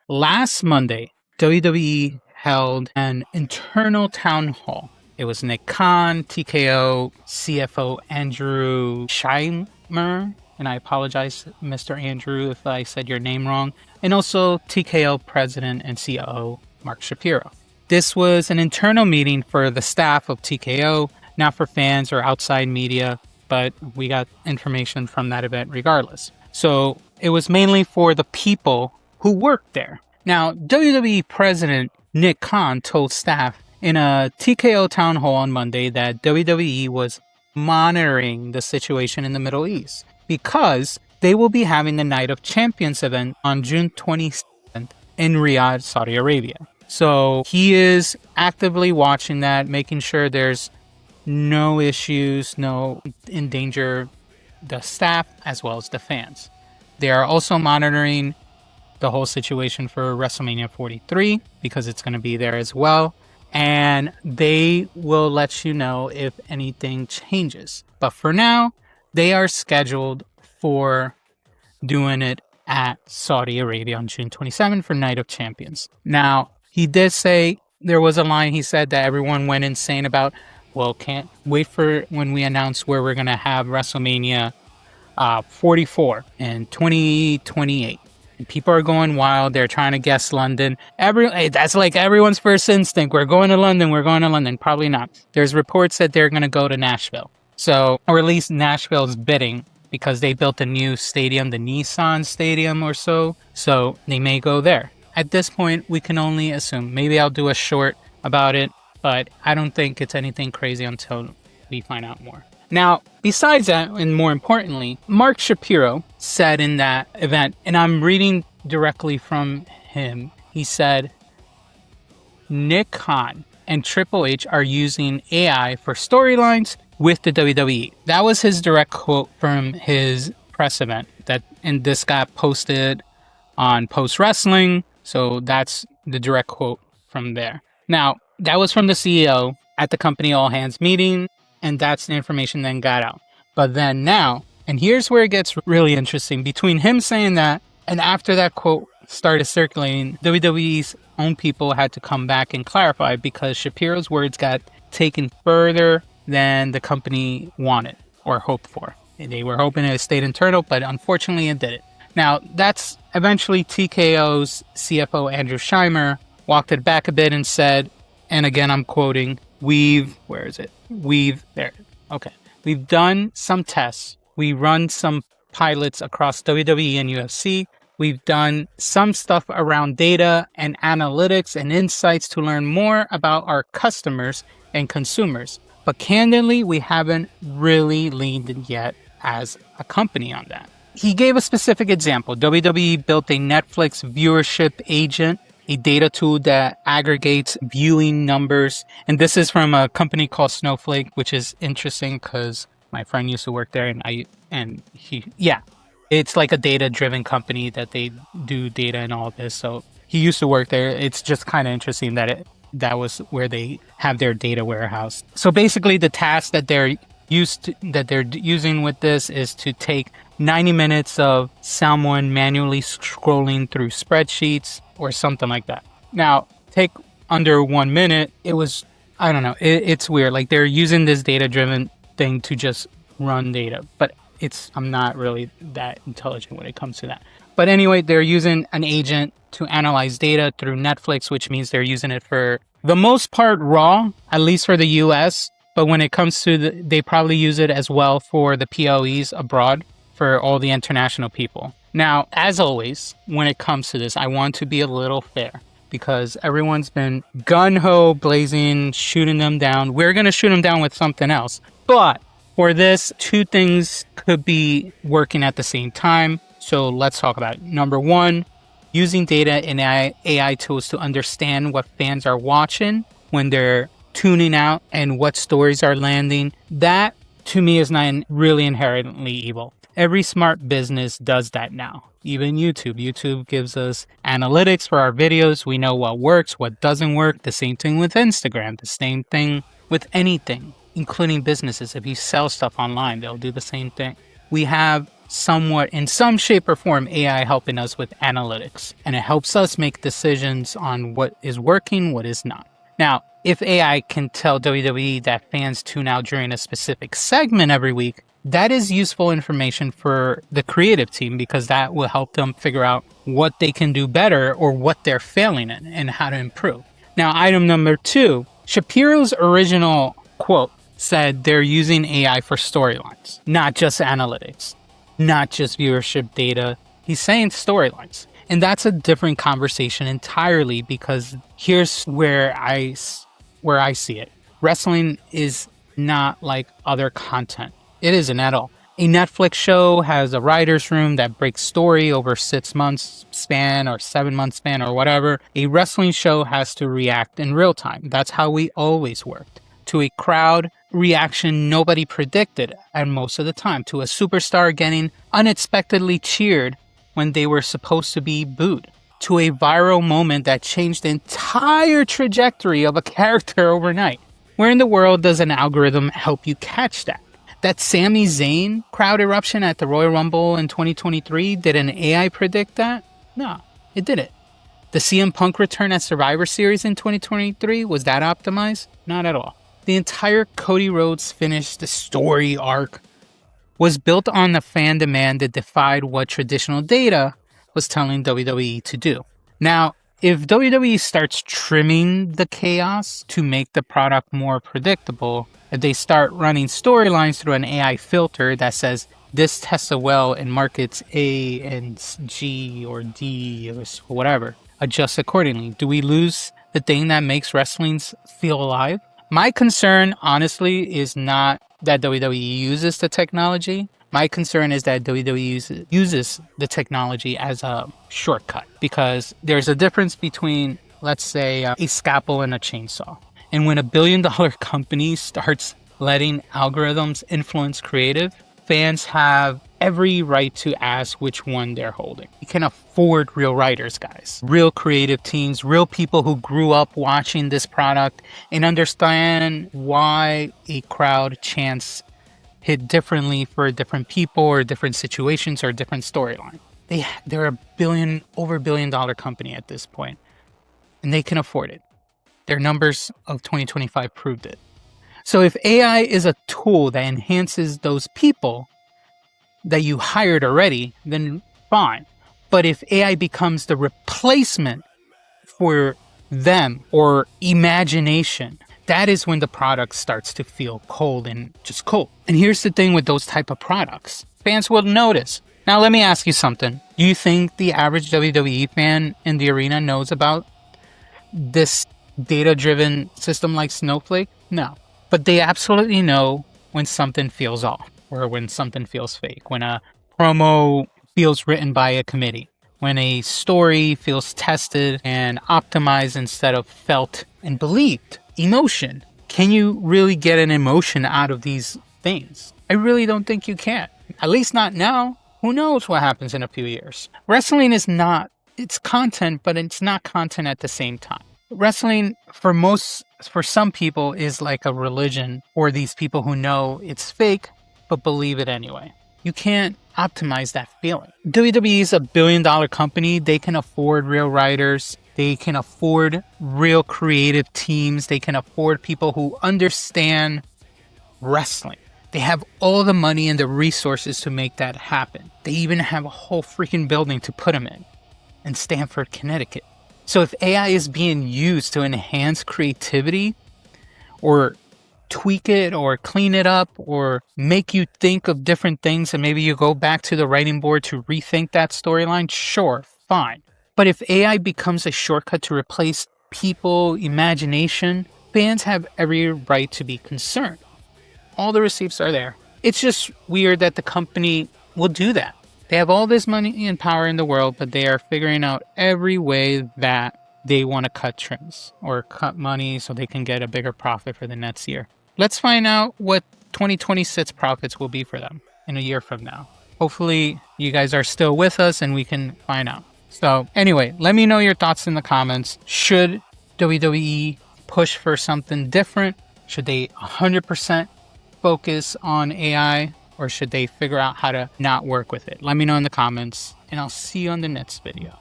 Last Monday, WWE held an internal town hall. It was Nick Khan, TKO, CFO Andrew Shinmer, and I apologize, Mr. Andrew, if I said your name wrong, and also TKO President and COO Mark Shapiro. This was an internal meeting for the staff of TKO, not for fans or outside media, but we got information from that event regardless. So it was mainly for the people who worked there. Now, WWE President Nick Khan told staff in a TKO Town Hall on Monday that WWE was monitoring the situation in the Middle East because they will be having the Night of Champions event on June 27th in Riyadh, Saudi Arabia. So he is actively watching that, making sure there's no issues, no endanger the staff as well as the fans. They are also monitoring the whole situation for WrestleMania 43 because it's going to be there as well. And they will let you know if anything changes. But for now, they are scheduled for doing it at Saudi Arabia on June 27 for Night of Champions. Now, he did say, there was a line he said that everyone went insane about, well, can't wait for when we announce where we're going to have WrestleMania 44 in 2028. And people are going wild. They're trying to guess London. That's like everyone's first instinct. We're going to London. We're going to London. Probably not. There's reports that they're going to go to Nashville. So, or at least Nashville's bidding because they built a new stadium, the Nissan Stadium or so. So they may go there. At this point, we can only assume. Maybe I'll do a short about it, but I don't think it's anything crazy until we find out more. Now, besides that, and more importantly, Mark Shapiro said in that event, and I'm reading directly from him, he said, Nick Khan and Triple H are using AI for storylines with the WWE. That was his direct quote from his press event, and this got posted on Post Wrestling, so that's the direct quote from there. Now, that was from the CEO at the company all hands meeting, and that's the information then got out. But then now, and here's where it gets really interesting, between him saying that and after that quote started circulating, WWE's own people had to come back and clarify because Shapiro's words got taken further than the company wanted or hoped for. They were hoping it stayed internal, but unfortunately it didn't. Now, that's eventually TKO's CFO Andrew Shinmer walked it back a bit and said, and again I'm quoting, We've done some tests. We run some pilots across WWE and UFC. We've done some stuff around data and analytics and insights to learn more about our customers and consumers. But candidly, we haven't really leaned in yet as a company on that. He gave a specific example. WWE built a Netflix viewership agent, a data tool that aggregates viewing numbers. And this is from a company called Snowflake, which is interesting because my friend used to work there it's like a data-driven company that they do data and all this. So he used to work there. It's just kind of interesting that that was where they have their data warehouse. So basically the task that they're using with this is to take 90 minutes of someone manually scrolling through spreadsheets or something like that. Now, take under 1 minute. It was, I don't know, it's weird. Like they're using this data-driven thing to just run data, but I'm not really that intelligent when it comes to that. But anyway, they're using an agent to analyze data through Netflix, which means they're using it for the most part raw, at least for the US. But when it comes to they probably use it as well for the POEs abroad for all the international people. Now, as always, when it comes to this, I want to be a little fair because everyone's been gun-ho blazing, shooting them down. We're going to shoot them down with something else. But for this, two things could be working at the same time. So let's talk about it. Number one, using data and AI tools to understand what fans are watching when they're tuning out and what stories are landing. That, to me, is not really inherently evil. Every smart business does that now. Even YouTube. YouTube gives us analytics for our videos. We know what works, what doesn't work. The same thing with Instagram. The same thing with anything, including businesses. If you sell stuff online, they'll do the same thing. We have somewhat, in some shape or form, AI helping us with analytics. And it helps us make decisions on what is working, what is not. Now, if AI can tell WWE that fans tune out during a specific segment every week, that is useful information for the creative team because that will help them figure out what they can do better or what they're failing in and how to improve. Now, item number 2, Shapiro's original quote said they're using AI for storylines, not just analytics, not just viewership data. He's saying storylines. And that's a different conversation entirely because here's where I see it. Wrestling is not like other content. It isn't at all. A Netflix show has a writer's room that breaks story over 6 months span or 7 month span or whatever. A wrestling show has to react in real time. That's how we always worked. To a crowd reaction nobody predicted, and most of the time. To a superstar getting unexpectedly cheered when they were supposed to be booed. To a viral moment that changed the entire trajectory of a character overnight. Where in the world does an algorithm help you catch that? That Sami Zayn crowd eruption at the Royal Rumble in 2023, did an AI predict that? No, it didn't. The CM Punk return at Survivor Series in 2023, was that optimized? Not at all. The entire Cody Rhodes finish, the story arc, was built on the fan demand that defied what traditional data was telling WWE to do. Now, if WWE starts trimming the chaos to make the product more predictable, if they start running storylines through an AI filter that says this tests well in markets A and G or D or whatever, adjust accordingly. Do we lose the thing that makes wrestling feel alive? My concern, honestly, is not that WWE uses the technology. My concern is that WWE uses the technology as a shortcut because there's a difference between, let's say, a scalpel and a chainsaw. And when $1 billion company starts letting algorithms influence creative, fans have every right to ask which one they're holding. You can afford real writers, guys. Real creative teams, real people who grew up watching this product and understand why a crowd chants hit differently for different people or different situations or different storyline. They're over $1 billion company at this point, and they can afford it. Their numbers of 2025 proved it. So if AI is a tool that enhances those people that you hired already, then fine. But if AI becomes the replacement for them or imagination, that is when the product starts to feel cold and just cold. And here's the thing with those type of products. Fans will notice. Now let me ask you something. Do you think the average WWE fan in the arena knows about this data-driven system like Snowflake? No. But they absolutely know when something feels off or when something feels fake, when a promo feels written by a committee, when a story feels tested and optimized instead of felt and believed. Emotion. Can you really get an emotion out of these things? I really don't think you can. At least not now. Who knows what happens in a few years? Wrestling is not, it's content, but it's not content at the same time. Wrestling, for some people, is like a religion, or these people who know it's fake, but believe it anyway. You can't optimize that feeling. WWE is $1 billion company. They can afford real writers. They can afford real creative teams. They can afford people who understand wrestling. They have all the money and the resources to make that happen. They even have a whole freaking building to put them in Stamford, Connecticut. So if AI is being used to enhance creativity or tweak it or clean it up or make you think of different things and maybe you go back to the writing board to rethink that storyline, sure, fine. But if AI becomes a shortcut to replace people, imagination, fans have every right to be concerned. All the receipts are there. It's just weird that the company will do that. They have all this money and power in the world, but they are figuring out every way that they want to cut trims or cut money so they can get a bigger profit for the next year. Let's find out what 2026 profits will be for them in a year from now. Hopefully you guys are still with us and we can find out. So anyway, let me know your thoughts in the comments. Should WWE push for something different? Should they 100% focus on AI? or should they figure out how to not work with it? Let me know in the comments, and I'll see you on the next video.